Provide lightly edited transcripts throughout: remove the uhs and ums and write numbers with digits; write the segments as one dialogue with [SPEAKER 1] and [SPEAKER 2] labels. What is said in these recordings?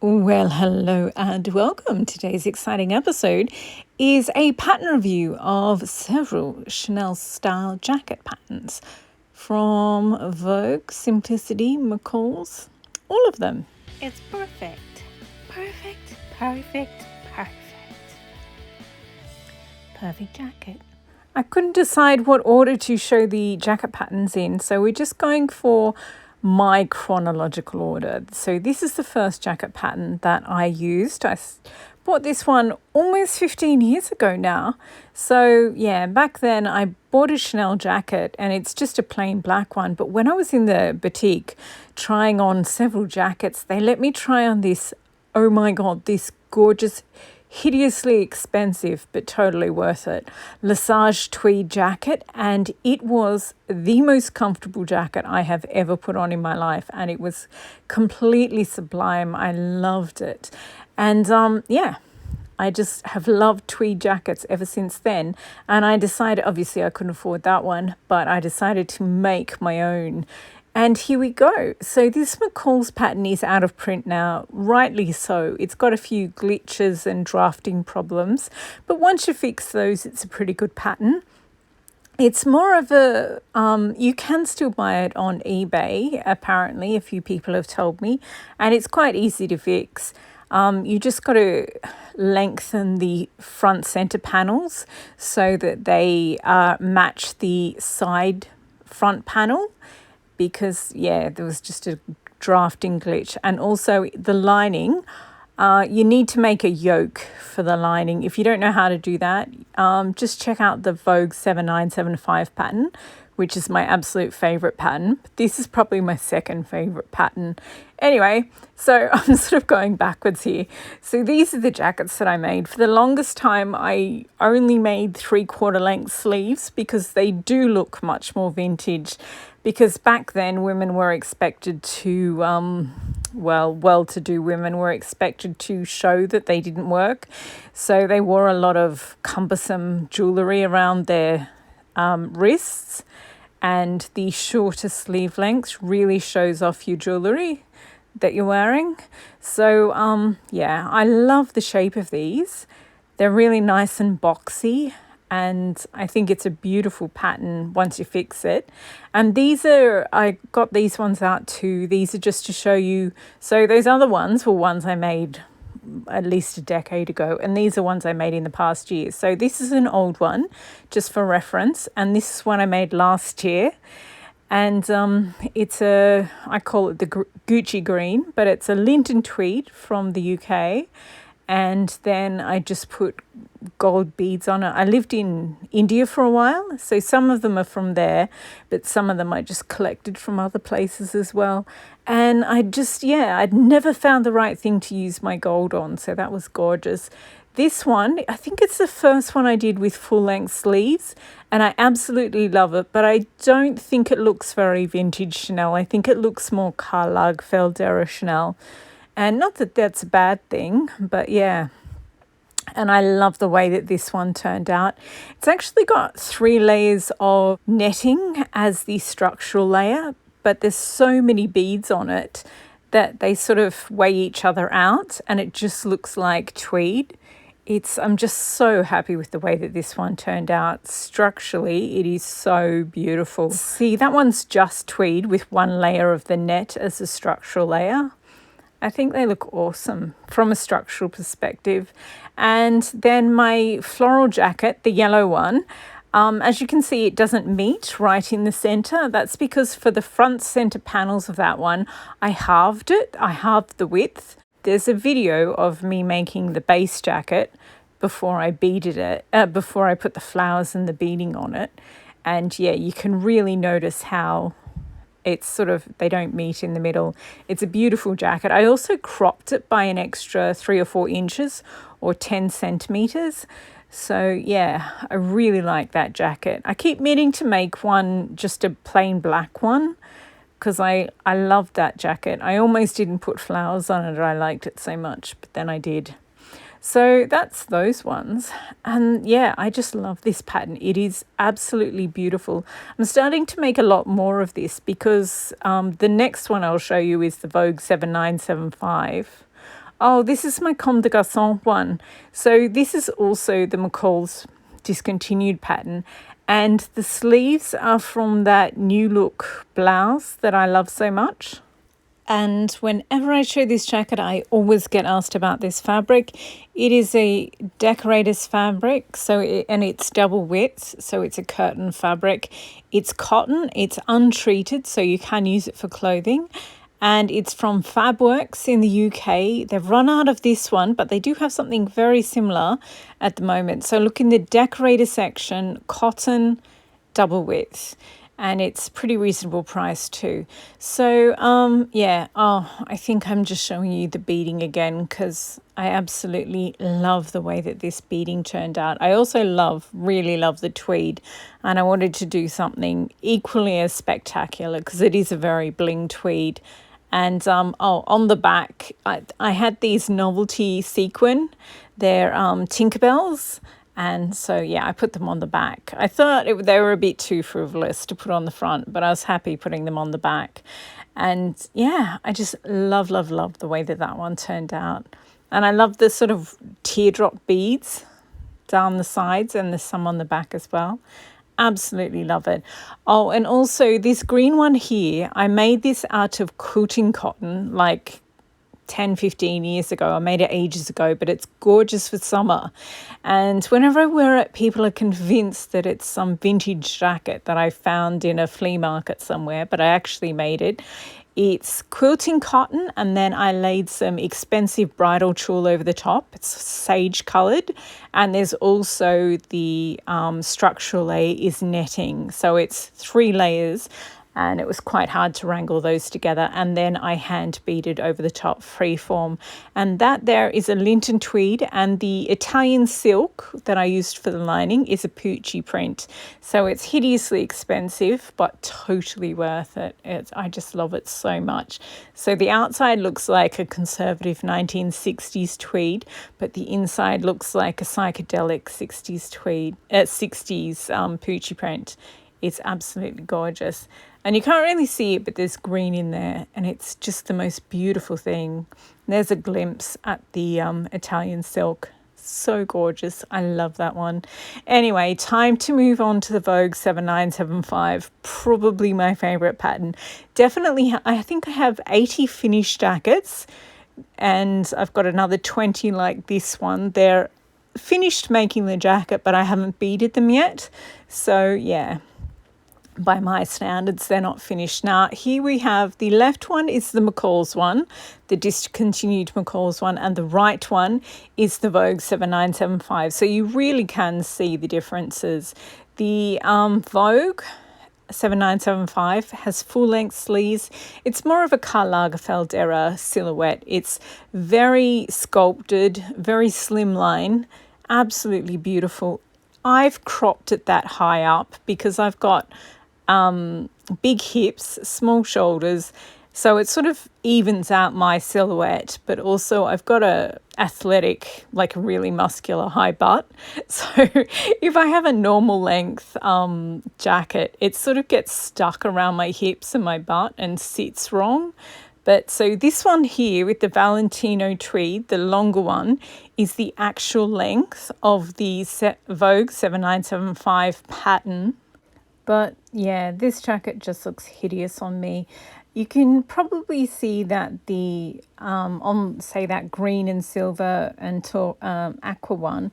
[SPEAKER 1] Well, hello and welcome. Today's exciting episode is a pattern review of several Chanel style jacket patterns from Vogue, Simplicity, McCalls, all of them. It's perfect. Perfect, perfect, perfect. Perfect jacket. I couldn't decide what order to show the jacket patterns in, so we're just going for my chronological order. So this is the first jacket pattern that I used. I bought this one almost 15 years ago now. So yeah, back then I bought a Chanel jacket and it's just a plain black one. But when I was in the boutique trying on several jackets, they let me try on this, oh my God, this gorgeous, hideously expensive but totally worth it Lesage tweed jacket, and it was the most comfortable jacket I have ever put on in my life, and it was completely sublime. I loved it, and I just have loved tweed jackets ever since then. And I decided, obviously I couldn't afford that one, but I decided to make my own. And here we go. So this McCall's pattern is out of print now, rightly so. It's got a few glitches and drafting problems, but once you fix those, it's a pretty good pattern. It's more of a, you can still buy it on eBay, apparently, a few people have told me, and it's quite easy to fix. You just got to lengthen the front center panels so that they match the side front panel, because yeah, there was just a drafting glitch. And also the lining, you need to make a yoke for the lining. If you don't know how to do that, just check out the Vogue 7975 pattern, which is my absolute favorite pattern. This is probably my second favorite pattern. Anyway, so I'm sort of going backwards here. So these are the jackets that I made. For the longest time, I only made 3/4 length sleeves because they do look much more vintage. Because back then women were expected to, well-to-do women were expected to show that they didn't work. So they wore a lot of cumbersome jewellery around their wrists, and the shorter sleeve length really shows off your jewellery that you're wearing. So yeah, I love the shape of these. They're really nice and boxy, and I think it's a beautiful pattern once you fix it. And these are, I got these ones out too. These are just to show you. So those other ones were ones I made at least a decade ago, and these are ones I made in the past year. So this is an old one, just for reference, and this is one I made last year. And it's a, I call it the Gucci green, but it's a lint and tweed from the UK. And then I just put gold beads on it. I lived in India for a while, so some of them are from there, but some of them I just collected from other places as well. And I'd never found the right thing to use my gold on, so that was gorgeous. This one, I think it's the first one I did with full-length sleeves, and I absolutely love it, but I don't think it looks very vintage Chanel. I think it looks more Carlag Feldera Chanel. And not that that's a bad thing, but yeah. And I love the way that this one turned out. It's actually got 3 layers of netting as the structural layer, but there's so many beads on it that they sort of weigh each other out, and it just looks like tweed. I'm just so happy with the way that this one turned out. Structurally, it is so beautiful. See, that one's just tweed with 1 layer of the net as a structural layer. I think they look awesome from a structural perspective. And then my floral jacket, the yellow one, as you can see, it doesn't meet right in the center. That's because for the front center panels of that one, I halved it. I halved the width. There's a video of me making the base jacket before I beaded it, before I put the flowers and the beading on it. And yeah, you can really notice how it's sort of, they don't meet in the middle. It's a beautiful jacket. I also cropped it by an extra 3 or 4 inches or 10 centimeters. So yeah, I really like that jacket. I keep meaning to make one, just a plain black one, because I loved that jacket. I almost didn't put flowers on it. I liked it so much, but then I did. So that's those ones. And yeah, I just love this pattern. It is absolutely beautiful. I'm starting to make a lot more of this because the next one I'll show you is the Vogue 7975. Oh, this is my Comme des Garçons one. So this is also the McCall's discontinued pattern. And the sleeves are from that New Look blouse that I love so much. And whenever I show this jacket, I always get asked about this fabric. It is a decorator's fabric, and it's double width, so it's a curtain fabric. It's cotton, it's untreated, so you can use it for clothing. And it's from Fabworks in the UK. They've run out of this one, but they do have something very similar at the moment. So look in the decorator section, cotton, double width, and it's pretty reasonable price too. So I think I'm just showing you the beading again because I absolutely love the way that this beading turned out. I also really love the tweed, and I wanted to do something equally as spectacular because it is a very bling tweed. And on the back, I had these novelty sequin. They're Tinkerbells. And so, yeah, I put them on the back. I thought they were a bit too frivolous to put on the front, but I was happy putting them on the back. And yeah, I just love the way that one turned out. And I love the sort of teardrop beads down the sides, and there's some on the back as well. Absolutely love it. Oh, and also this green one here, I made this out of quilting cotton like 10-15 years ago. I made it ages ago, but it's gorgeous for summer. And whenever I wear it, people are convinced that it's some vintage jacket that I found in a flea market somewhere, but I actually made it. It's quilting cotton, and then I laid some expensive bridal tulle over the top. It's sage coloured, and there's also the structural layer is netting. So it's 3 layers, and it was quite hard to wrangle those together. And then I hand beaded over the top freeform. And that there is a Linton tweed, and the Italian silk that I used for the lining is a Pucci print. So it's hideously expensive, but totally worth it. I just love it so much. So the outside looks like a conservative 1960s tweed, but the inside looks like a psychedelic 60s tweed, 60s Pucci print. It's absolutely gorgeous. And you can't really see it, but there's green in there, and it's just the most beautiful thing. There's a glimpse at the Italian silk. So gorgeous. I love that one. Anyway, time to move on to the Vogue 7975. Probably my favourite pattern. Definitely, I think I have 80 finished jackets, and I've got another 20 like this one. They're finished making the jacket, but I haven't beaded them yet. So, yeah. By my standards, they're not finished. Now, here we have the left one is the McCalls one, the discontinued McCalls one, and the right one is the Vogue 7975. So you really can see the differences. The Vogue 7975 has full-length sleeves. It's more of a Karl Lagerfeld era silhouette. It's very sculpted, very slimline, absolutely beautiful. I've cropped it that high up because I've got big hips, small shoulders, so it sort of evens out my silhouette, but also I've got a athletic, like a really muscular high butt. So if I have a normal length jacket, it sort of gets stuck around my hips and my butt and sits wrong. But so this one here with the Valentino tweed, the longer one, is the actual length of the Vogue 7975 pattern. But yeah, this jacket just looks hideous on me. You can probably see that the, on say that green and silver and aqua one,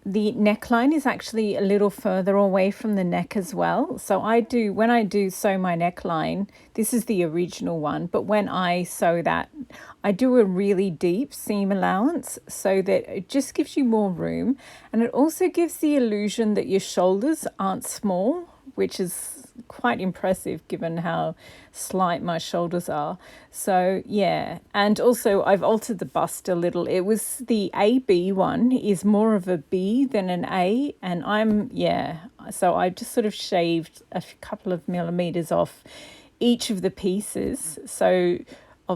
[SPEAKER 1] the neckline is actually a little further away from the neck as well. So when I do sew my neckline, this is the original one, but when I sew that, I do a really deep seam allowance so that it just gives you more room. And it also gives the illusion that your shoulders aren't small, which is quite impressive given how slight my shoulders are. So yeah, and also I've altered the bust a little. It was the AB one is more of a B than an A, and so I just sort of shaved a couple of millimeters off each of the pieces. So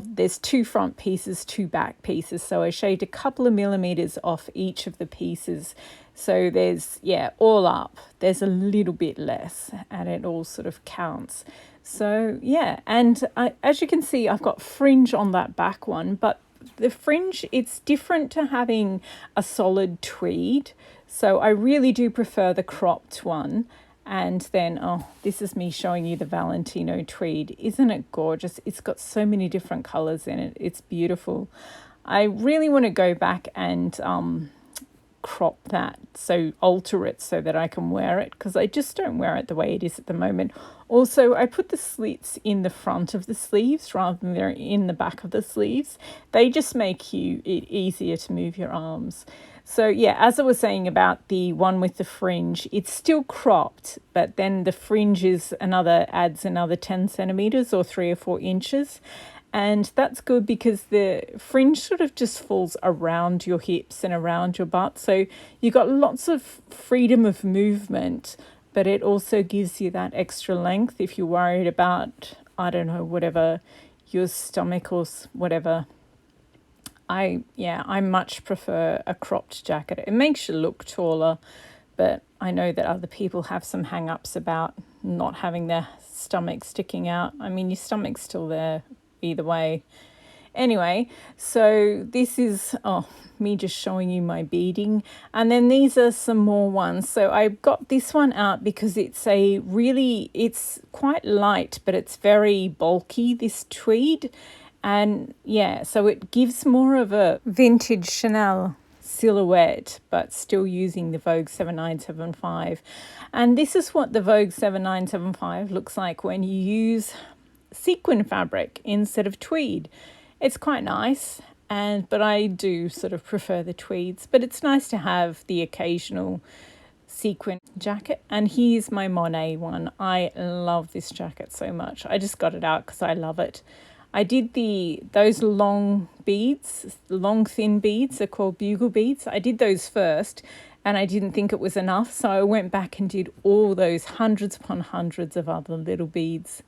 [SPEAKER 1] there's 2 front pieces, 2 back pieces, so I shaved a couple of millimeters off each of the pieces. So there's, all up, there's a little bit less, and it all sort of counts. So, yeah, and as you can see, I've got fringe on that back one, but the fringe, it's different to having a solid tweed. So I really do prefer the cropped one. And then, oh, this is me showing you the Valentino tweed. Isn't it gorgeous? It's got so many different colors in it. It's beautiful. I really want to go back and crop that, so alter it so that I can wear it, because I just don't wear it the way it is at the moment. Also, I put the slits in the front of the sleeves rather than they're in the back of the sleeves. They just make it easier to move your arms. So yeah, as I was saying about the one with the fringe, it's still cropped, but then the fringe adds another 10 centimeters or 3 or 4 inches. And that's good because the fringe sort of just falls around your hips and around your butt. So you've got lots of freedom of movement, but it also gives you that extra length if you're worried about, I don't know, whatever, your stomach or whatever. I much prefer a cropped jacket. It makes you look taller, but I know that other people have some hang-ups about not having their stomach sticking out. I mean, your stomach's still there either way. Anyway, so this is me just showing you my beading, and then these are some more ones. So I got this one out because it's quite light, but it's very bulky, this tweed. And yeah, so it gives more of a vintage Chanel silhouette, but still using the Vogue 7975. And this is what the Vogue 7975 looks like when you use sequin fabric instead of tweed. It's quite nice, but I do sort of prefer the tweeds, but it's nice to have the occasional sequin jacket. And here's my Monet one. I love this jacket so much. I just got it out because I love it. I did those long beads, long thin beads, they're called bugle beads. I did those first and I didn't think it was enough, so I went back and did all those hundreds upon hundreds of other little beads.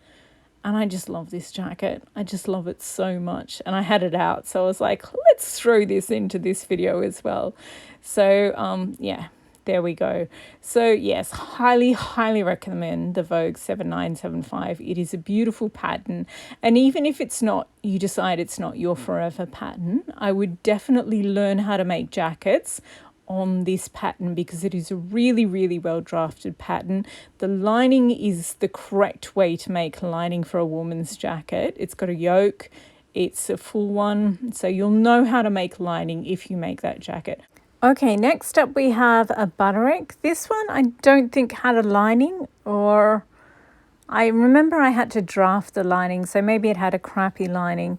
[SPEAKER 1] And I just love this jacket. I just love it so much. And I had it out, so I was like, let's throw this into this video as well. So yeah, there we go. So yes, highly, highly recommend the Vogue 7975. It is a beautiful pattern. And even if you decide it's not your forever pattern, I would definitely learn how to make jackets on this pattern because it is a really, really well drafted pattern. The lining is the correct way to make lining for a woman's jacket. It's got a yoke, it's a full one, so you'll know how to make lining if you make that jacket. Okay, next up we have a Butterick. This one I don't think had a lining, or I remember I had to draft the lining, so maybe it had a crappy lining.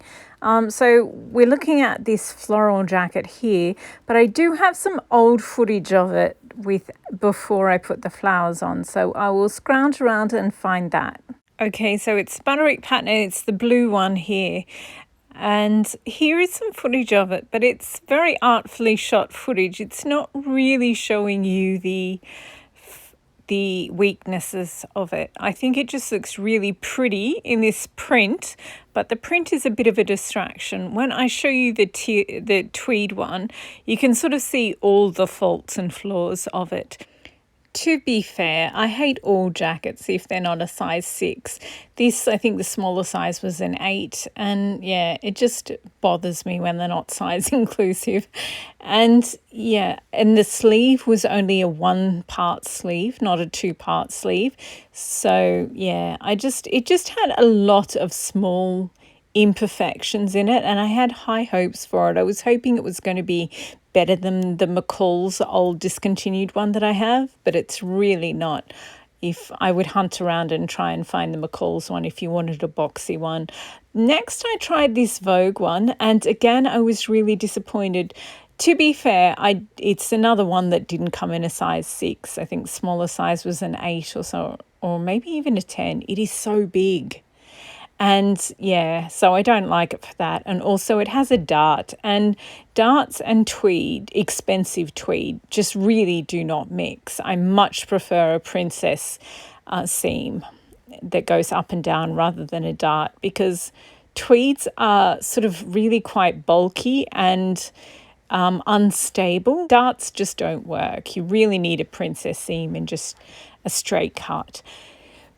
[SPEAKER 1] So we're looking at this floral jacket here, but I do have some old footage of it before I put the flowers on, so I will scrounge around and find that. Okay, so it's Butterick pattern, it's the blue one here. And here is some footage of it, but it's very artfully shot footage. It's not really showing you the weaknesses of it. I think it just looks really pretty in this print, but the print is a bit of a distraction. When I show you the tweed one, you can sort of see all the faults and flaws of it. To be fair, I hate all jackets if they're not a size 6. This, I think the smaller size was an 8. And yeah, it just bothers me when they're not size inclusive. And yeah, and the sleeve was only a 1-part sleeve, not a 2-part sleeve. So yeah, it just had a lot of small imperfections in it, and I had high hopes for it. I was hoping it was going to be better than the McCall's old discontinued one that I have, but it's really not. If I would hunt around and try and find the McCall's one if you wanted a boxy one. Next, I tried this Vogue one, and again, I was really disappointed. To be fair, it's another one that didn't come in a size 6. I think smaller size was an 8 or so, or maybe even a 10. It is so big. And yeah, so I don't like it for that. And also it has a dart, and darts and tweed, expensive tweed, just really do not mix. I much prefer a princess seam that goes up and down rather than a dart, because tweeds are sort of really quite bulky and unstable. Darts just don't work. You really need a princess seam and just a straight cut.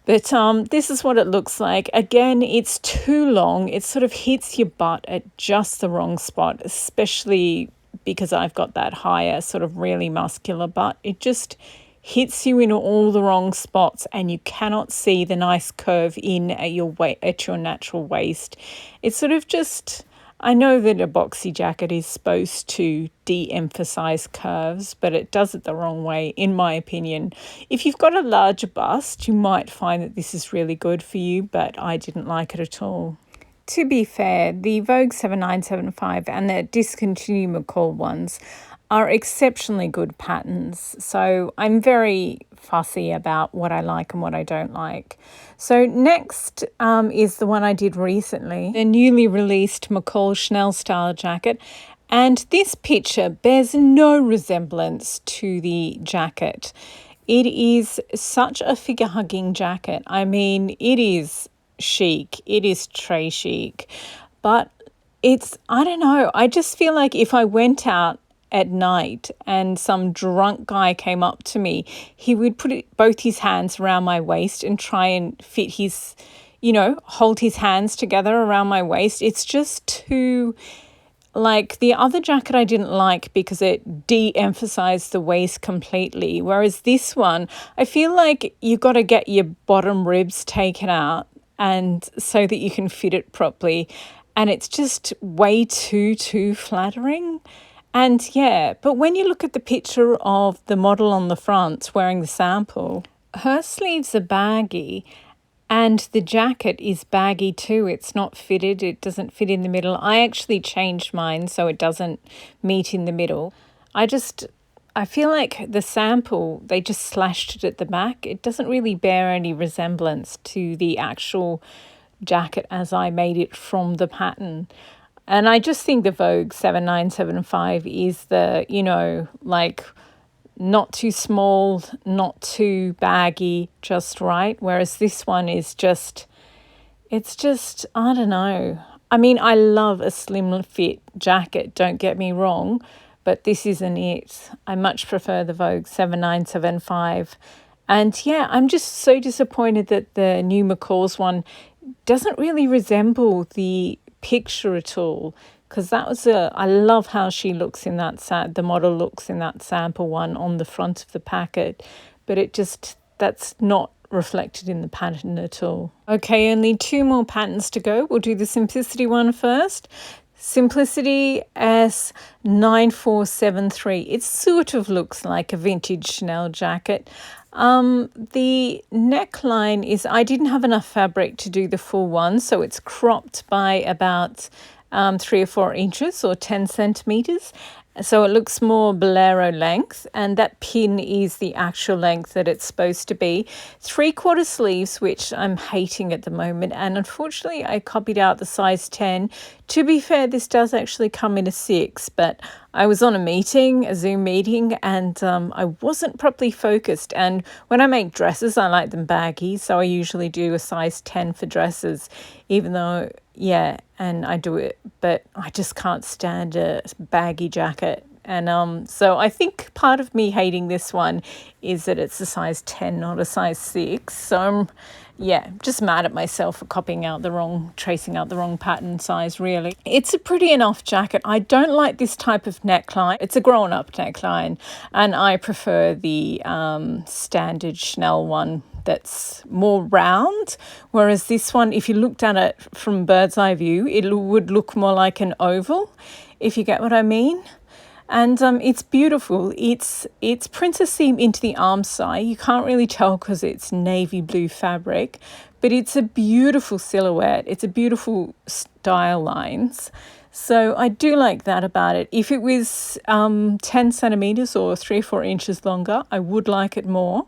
[SPEAKER 1] But this is what it looks like. Again, it's too long. It sort of hits your butt at just the wrong spot, especially because I've got that higher sort of really muscular butt. It just hits you in all the wrong spots and you cannot see the nice curve in at your natural waist. It's sort of just, I know that a boxy jacket is supposed to de-emphasize curves, but it does it the wrong way, in my opinion. If you've got a larger bust, you might find that this is really good for you, but I didn't like it at all. To be fair, the Vogue 7975 and the discontinued McCall ones are exceptionally good patterns. So I'm very fussy about what I like and what I don't like. So next is the one I did recently, the newly released McCall Chanel style jacket. And this picture bears no resemblance to the jacket. It is such a figure-hugging jacket. I mean, it is chic, it is très chic, but I don't know, I just feel like if I went out at night and some drunk guy came up to me, he would put both his hands around my waist and try and fit his, hold his hands together around my waist. It's just too, like the other jacket I didn't like because it de-emphasized the waist completely, whereas this one, I feel like you got to get your bottom ribs taken out and so that you can fit it properly, and it's just way too flattering. And yeah, but when you look at the picture of the model on the front wearing the sample, her sleeves are baggy and the jacket is baggy too. It's not fitted, it doesn't fit in the middle. I actually changed mine so it doesn't meet in the middle. I feel like the sample, they just slashed it at the back. It doesn't really bear any resemblance to the actual jacket as I made it from the pattern. And I just think the Vogue 7975 is the, like not too small, not too baggy, just right. Whereas this one is it's just, I don't know. I mean, I love a slim fit jacket, don't get me wrong, but this isn't it. I much prefer the Vogue 7975. And yeah, I'm just so disappointed that the new McCall's one doesn't really resemble the picture at all, because I love how she looks in the model looks in that sample one on the front of the packet, but that's not reflected in the pattern at all. Okay, only 2 more patterns to go. We'll do the Simplicity one first. Simplicity S9473. It sort of looks like a vintage Chanel jacket. The neckline is, I didn't have enough fabric to do the full one, so it's cropped by about 3 or 4 inches or 10 centimeters. So it looks more bolero length, and that pin is the actual length that it's supposed to be. 3/4 sleeves, which I'm hating at the moment, and unfortunately I copied out the size 10. To be fair, this does actually come in a 6, but I was on a Zoom meeting, and I wasn't properly focused. And when I make dresses, I like them baggy, so I usually do a size 10 for dresses, even though, yeah, and I do it, but I just can't stand a baggy jacket. And so I think part of me hating this one is that it's a size 10, not a size 6. So I'm, just mad at myself for tracing out the wrong pattern size, really. It's a pretty enough jacket. I don't like this type of neckline. It's a grown-up neckline, and I prefer the standard Chanel one that's more round, whereas this one, if you looked at it from bird's eye view, it would look more like an oval, if you get what I mean. And it's beautiful. It's princess seam into the arm side. You can't really tell because it's navy blue fabric, but it's a beautiful silhouette. It's a beautiful style lines. So I do like that about it. If it was 10 centimeters or 3 or 4 inches longer, I would like it more.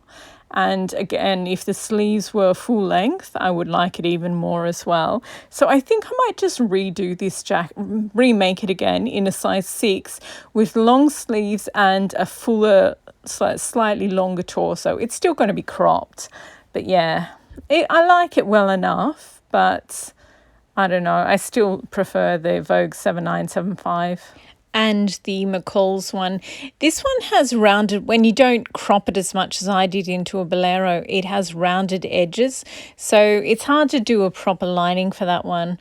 [SPEAKER 1] And again, if the sleeves were full length, I would like it even more as well. So I think I might just redo this jacket, remake it again in a size 6 with long sleeves and a fuller, slightly longer torso. It's still going to be cropped, but yeah, I like it well enough, but I don't know. I still prefer the Vogue 7975. and the McCalls one. This one has rounded, when you don't crop it as much as I did into a bolero, it has rounded edges. So it's hard to do a proper lining for that one.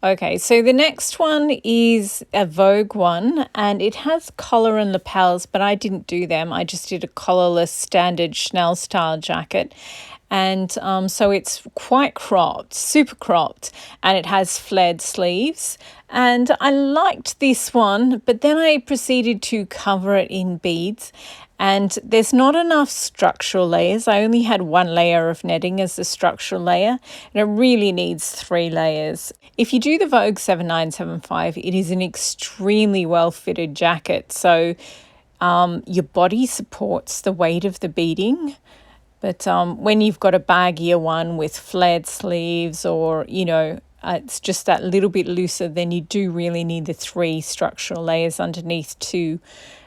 [SPEAKER 1] Okay, so the next one is a Vogue one, and it has collar and lapels, but I didn't do them. I just did a collarless standard Chanel style jacket. And so it's quite cropped, super cropped, and it has flared sleeves. And I liked this one, but then I proceeded to cover it in beads. And there's not enough structural layers. I only had one layer of netting as the structural layer, and it really needs 3 layers. If you do the Vogue 7975, it is an extremely well-fitted jacket. So your body supports the weight of the beading. But when you've got a baggier one with flared sleeves, or, it's just that little bit looser, then you do really need the 3 structural layers underneath to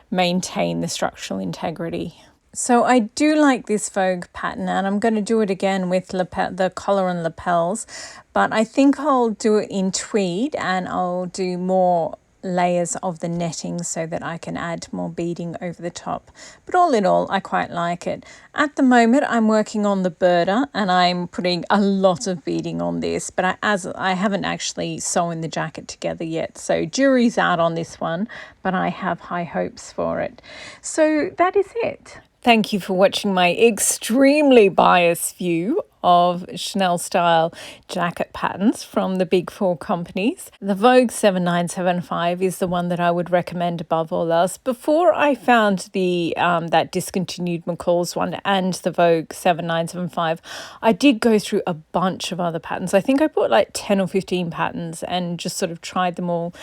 [SPEAKER 1] maintain the structural integrity. So I do like this Vogue pattern, and I'm going to do it again with the collar and lapels, but I think I'll do it in tweed, and I'll do more layers of the netting so that I can add more beading over the top. But all in all, I quite like it. At the moment, I'm working on the birder, and I'm putting a lot of beading on this, but I haven't actually sewn the jacket together yet. So jury's out on this one, but I have high hopes for it. So that is it. Thank you for watching my extremely biased view of Chanel style jacket patterns from the big 4 companies. The Vogue 7975 is the one that I would recommend above all else. Before I found the that discontinued McCalls one and the Vogue 7975, I did go through a bunch of other patterns. I think I bought like 10 or 15 patterns and just sort of tried them all.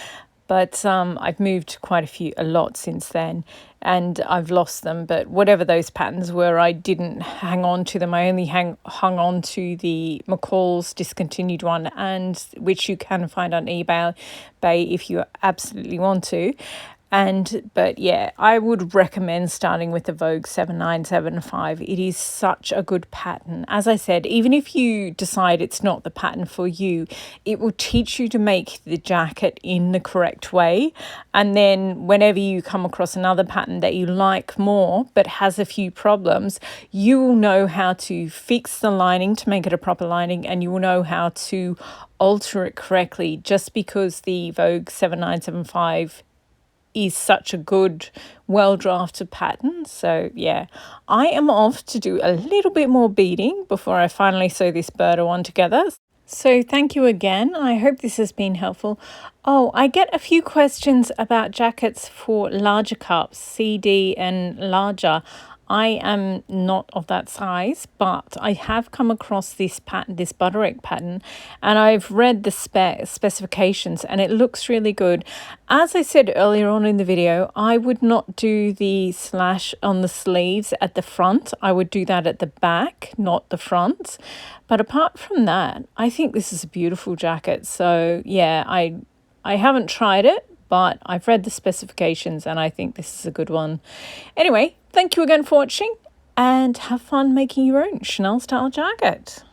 [SPEAKER 1] But I've moved quite a lot since then, and I've lost them. But whatever those patterns were, I didn't hang on to them. I only hung on to the McCall's discontinued one, and which you can find on eBay if you absolutely want to. But yeah, I would recommend starting with the Vogue 7975. It is such a good pattern. As I said, even if you decide it's not the pattern for you, it will teach you to make the jacket in the correct way. And then whenever you come across another pattern that you like more but has a few problems, you will know how to fix the lining to make it a proper lining, and you will know how to alter it correctly, just because the Vogue 7975 is such a good, well-drafted pattern. So yeah, I am off to do a little bit more beading before I finally sew this birder one together. So thank you again. I hope this has been helpful. Oh, I get a few questions about jackets for larger cups, CD and larger. I am not of that size, but I have come across this pattern, this Butterick pattern, and I've read the specifications, and it looks really good. As I said earlier on in the video, I would not do the slash on the sleeves at the front. I would do that at the back, not the front. But apart from that, I think this is a beautiful jacket. So yeah, I haven't tried it, but I've read the specifications, and I think this is a good one. Anyway, thank you again for watching, and have fun making your own Chanel style jacket.